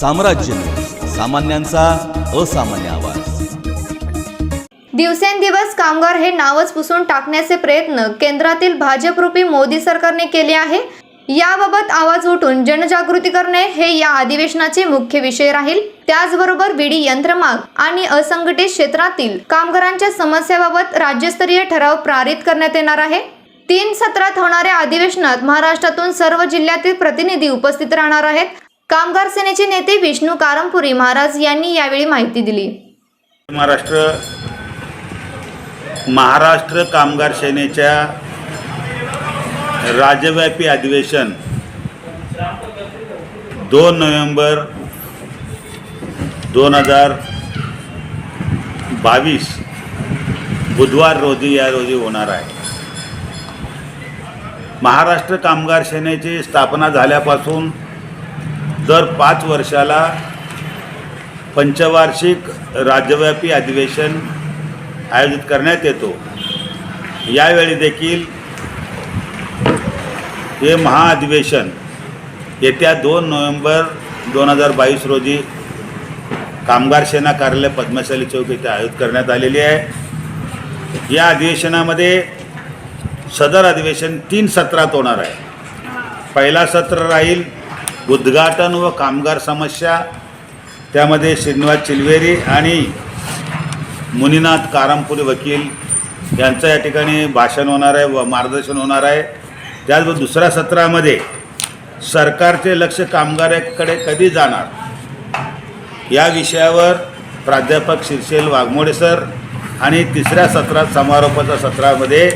साम्राज्य न्यूज, सामान्यांचा असामान्य आवाज। दिवसेंदिवस कामगार हे नावच पुसून टाकण्याचे प्रयत्न केंद्रातील भाजपरूपी मोदी सरकारने केले आहे। याबाबत आवाज उठून जनजागृती करणे हे या अधिवेशनाचे मुख्य विषय राहील। त्याचबरोबर विडी यंत्रमाग आणि असंघटित क्षेत्रातील कामगारांच्या समस्याबाबत राज्यस्तरीय ठराव पारित करण्यात येणार आहे। 3 सत्रात होणाऱ्या अधिवेशनात महाराष्ट्रातून सर्व जिल्ह्यातील प्रतिनिधी उपस्थित राहणार आहेत। कामगार सेनेचे नेते विष्णू कारंपुरी महाराज यांनी यावेळी माहिती दिली। महाराष्ट्र कामगार सेनेच्या राज्यव्यापी अधिवेशन 2 नोव्हेंबर 2022 बुधवार रोजी होणार आहे। महाराष्ट्र कामगार सेनेची स्थापना झाल्यापासून दर 5 वर्षाला पंचवार्षिक राज्यव्यापी अधिवेशन आयोजित करण्यात येतो। यावेळी देखील हे महाअधिवेशन येत्या 2 नोव्हेंबर 2022 रोजी कामगार सेना कार्यालय पद्मशाली चौक येथे आयोजित करण्यात आलेली आहे। या अधिवेशनामध्ये सदर अधिवेशन 3 सत्रात होणार आहे। पहिला सत्र राहील उद्घाटन व कामगार समस्या, त्यामध्ये श्रीनिवास चिलवेरी आणि मुनीनाथ कारंपुरी वकील यांचं या ठिकाणी भाषण होणार आहे व मार्गदर्शन होणार आहे। त्याचबरोबर दुसऱ्या सत्रामध्ये सरकारचे लक्ष कामगाराकडे कधी जाणार या विषयावर प्राध्यापक शिरशेल वाघमोडे सर आणि तिसऱ्या सत्रात समारोपाच्या सत्रामध्ये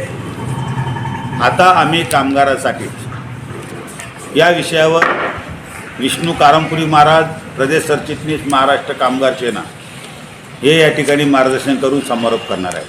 आता आम्ही कामगारासाठी या विषयावर विष्णू कारंपुरी महाराज, प्रदेश सरचिटणीस महाराष्ट्र कामगार सेना हे या ठिकाणी मार्गदर्शन करून समारोप करणार आहे।